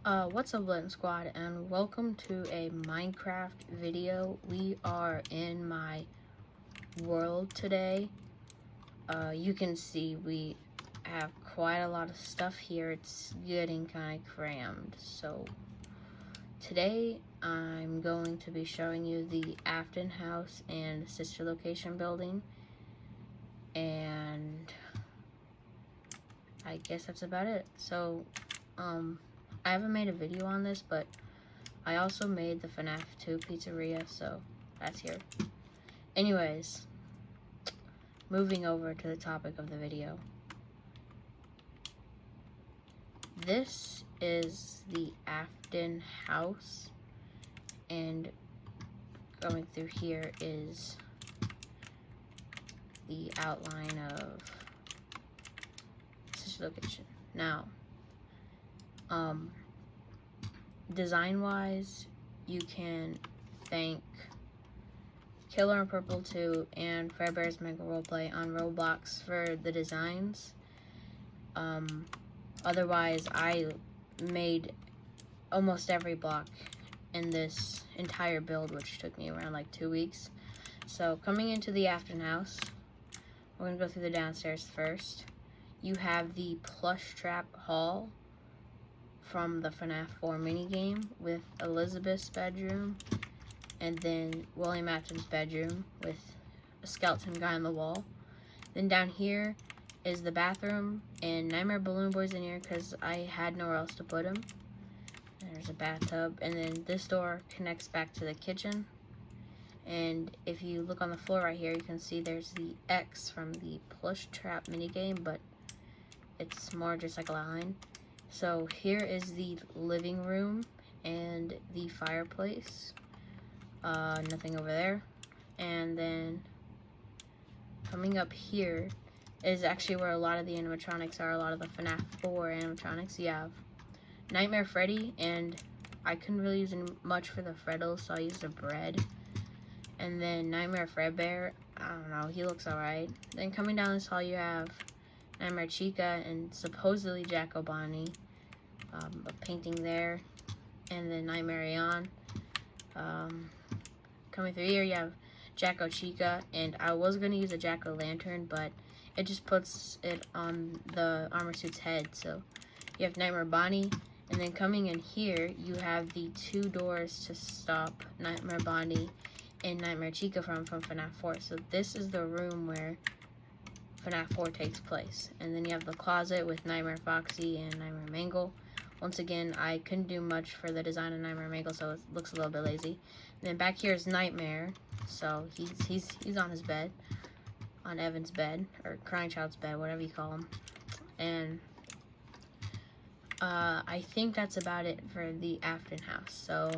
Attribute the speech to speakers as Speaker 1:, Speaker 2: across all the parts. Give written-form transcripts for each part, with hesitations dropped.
Speaker 1: What's up, Blitz Squad, and welcome to a Minecraft video. We are in my world today. You can see we have quite a lot of stuff here. It's getting kind of crammed. So today I'm going to be showing you the Afton house and sister location building, and I guess that's about it. So I haven't made a video on this, but I also made the FNAF 2 pizzeria, so that's here. Anyways, moving over to the topic of the video. This is the Afton house, and going through here is the outline of sister location. Now, design wise, you can thank Killer and Purple 2 and Fredbear's Mega Roleplay on Roblox for the designs. Otherwise, I made almost every block in this entire build, which took me around like 2 weeks. So coming into the Afton house, we're gonna go through the downstairs first. You have the plush trap hall from the FNAF 4 minigame with Elizabeth's bedroom, and then William Afton's bedroom with a skeleton guy on the wall. Then down here is the bathroom, and Nightmare Balloon Boy's in here because I had nowhere else to put him. And there's a bathtub, and then this door connects back to the kitchen. And if you look on the floor right here, you can see there's the X from the plush trap minigame, but it's more just like a line. So here is the living room and the fireplace. Nothing over there. And then coming up here is actually where a lot of the animatronics are, a lot of the FNAF 4 animatronics. You have Nightmare Freddy, and I couldn't really use much for the Freddles, so I used a bread. And then Nightmare Fredbear, I don't know, he looks alright. Then coming down this hall you have Nightmare Chica and supposedly Jack O'Bonnie, a painting there, and then Nightmare Aeon. Coming through here you have Jack O'Chica, and I was going to use a Jack O'Lantern, but it just puts it on the armor suit's head. So you have Nightmare Bonnie, and then coming in here you have the 2 doors to stop Nightmare Bonnie and Nightmare Chica from FNAF 4. So this is the room where FNAF 4 takes place. And then you have the closet with Nightmare Foxy and Nightmare Mangle. Once again, I couldn't do much for the design of Nightmare Mangle, so it looks a little bit lazy. And then back here is Nightmare, so he's on his bed, on Evan's bed, or Crying Child's bed, whatever you call him. And I think that's about it for the Afton house. So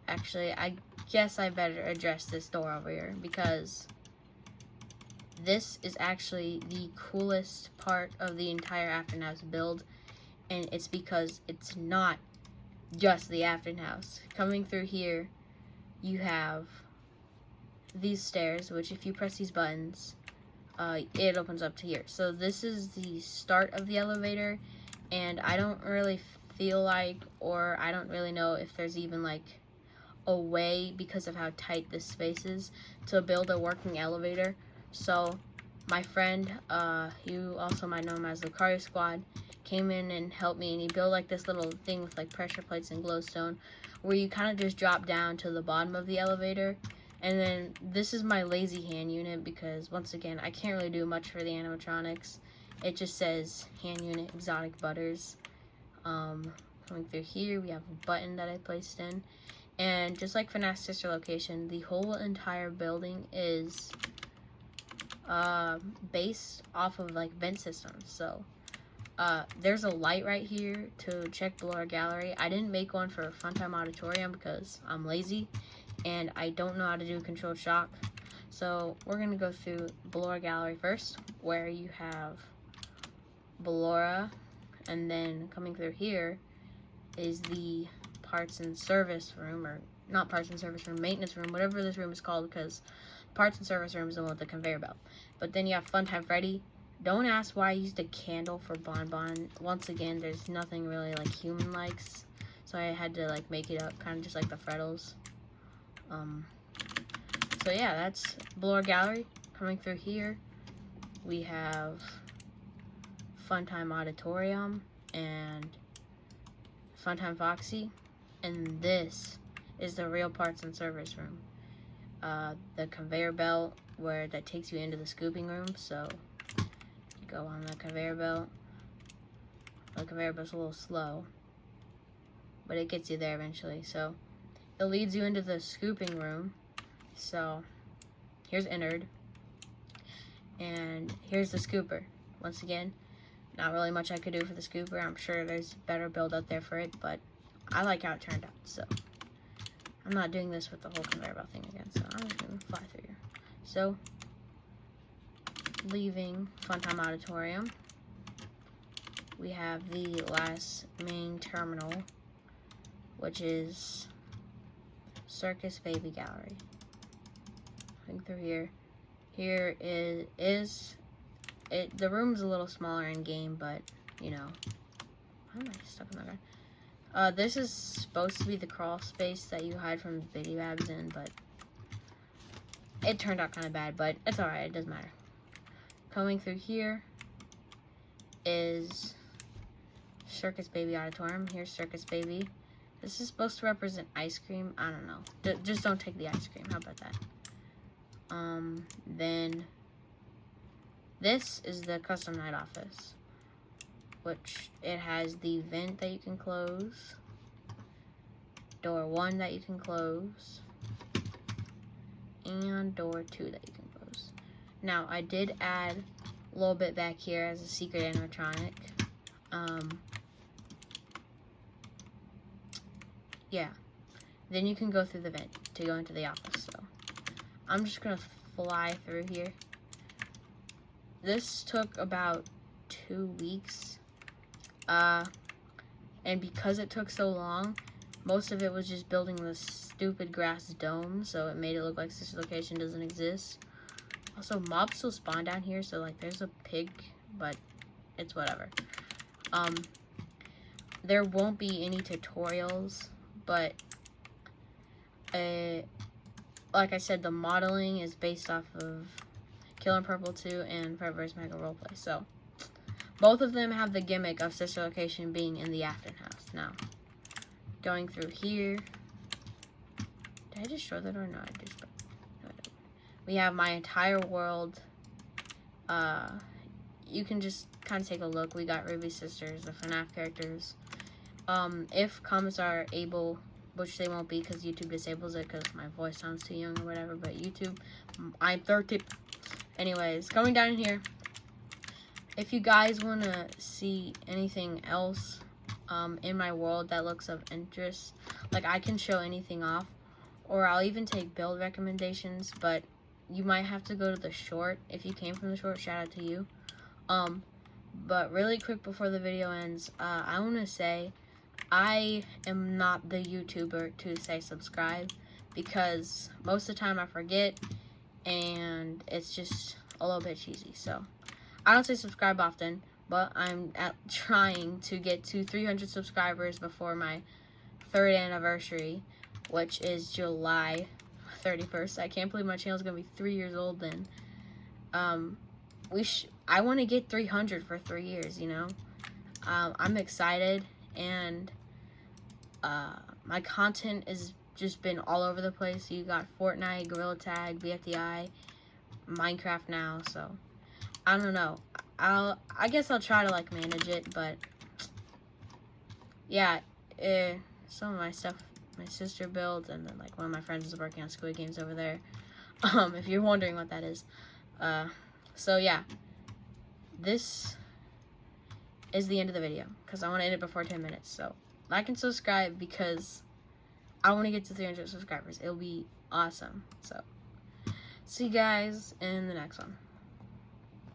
Speaker 1: actually, I guess I better address this door over here, because this is actually the coolest part of the entire Afton house build, and it's because it's not just the Afton house. Coming through here, you have these stairs, which if you press these buttons, it opens up to here. So this is the start of the elevator, and I don't really feel like, or I don't really know if there's even like a way, because of how tight this space is, to build a working elevator. So my friend, you also might know him as the Lucario Squad, came in and helped me, and he built like this little thing with like pressure plates and glowstone, where you kind of just drop down to the bottom of the elevator. And then this is my lazy hand unit, because once again, I can't really do much for the animatronics. It just says hand unit exotic butters. Coming through here, we have a button that I placed in. And just like FNAF sister location, the whole entire building is based off of like vent systems. So there's a light right here to check below our gallery. I didn't make one for Funtime Auditorium because I'm lazy and I don't know how to do controlled shock. So we're gonna go through below our gallery first, where you have Ballora, and then coming through here is the parts and service room, or not parts and service room, maintenance room, whatever this room is called, because parts and service room is the one with the conveyor belt. But then you have Funtime Freddy, Don't ask why I used a candle for Bonbon. Once again, there's nothing really like human likes, so I had to like make it up, kind of just like the Freddles. So yeah, that's Bloor Gallery. Coming through here, we have Funtime Auditorium and Funtime Foxy, and this is the real parts and service room. The conveyor belt that takes you into the scooping room. So you go on the conveyor belt. The conveyor belt's a little slow, but it gets you there eventually. So it leads you into the scooping room. So here's Innard, and here's the scooper. Once again, not really much I could do for the scooper. I'm sure there's better build out there for it, but I like how it turned out. So I'm not doing this with the whole conveyor belt thing again, so I'm just gonna fly through here. So leaving Funtime Auditorium, we have the last main terminal, which is Circus Baby Gallery. Going through here. Here is it. The room's a little smaller in game, but you know, why am I stuck in that guy? This is supposed to be the crawl space that you hide from Biddy Babs in, but it turned out kind of bad, but it's alright, it doesn't matter. Coming through here is Circus Baby Auditorium. Here's Circus Baby. This is supposed to represent ice cream. I don't know. Just don't take the ice cream. How about that? Then this is the custom night office, which it has the vent that you can close, door 1 that you can close, and door 2 that you can close. Now, I did add a little bit back here as a secret animatronic. Yeah. Then you can go through the vent to go into the office. So I'm just gonna fly through here. This took about 2 weeks. And because it took so long, most of it was just building this stupid grass dome, so it made it look like this location doesn't exist. Also, mobs still spawn down here, so like there's a pig, but it's whatever. There won't be any tutorials, but like I said, the modeling is based off of Killer Purple 2 and Forever's Mega Roleplay. So both of them have the gimmick of sister location being in the Afton house. Now, going through here, did I destroy that or not? We have my entire world. You can just kind of take a look. We got Ruby's sisters, the FNAF characters. If comments are able, which they won't be because YouTube disables it because my voice sounds too young or whatever, but YouTube, I'm 30. Anyways, going down here, if you guys want to see anything else in my world that looks of interest, like I can show anything off, or I'll even take build recommendations, but you might have to go to the short. If you came from the short, shout out to you. But really quick before the video ends, I want to say I am not the YouTuber to say subscribe, because most of the time I forget and it's just a little bit cheesy. So I don't say subscribe often, but I'm trying to get to 300 subscribers before my 3rd anniversary, which is July 31st. I can't believe my channel's gonna be 3 years old then. I want to get 300 for 3 years, you know. I'm excited, and my content has just been all over the place. You got Fortnite, Gorilla Tag, BFDI, Minecraft now, so I don't know. I guess I'll try to like manage it, but yeah, some of my stuff my sister built, and then like one of my friends is working on Squid Games over there. If you're wondering what that is. So yeah, this is the end of the video because I want to end it before 10 minutes. So like and subscribe because I want to get to 300 subscribers. It'll be awesome. So see you guys in the next one.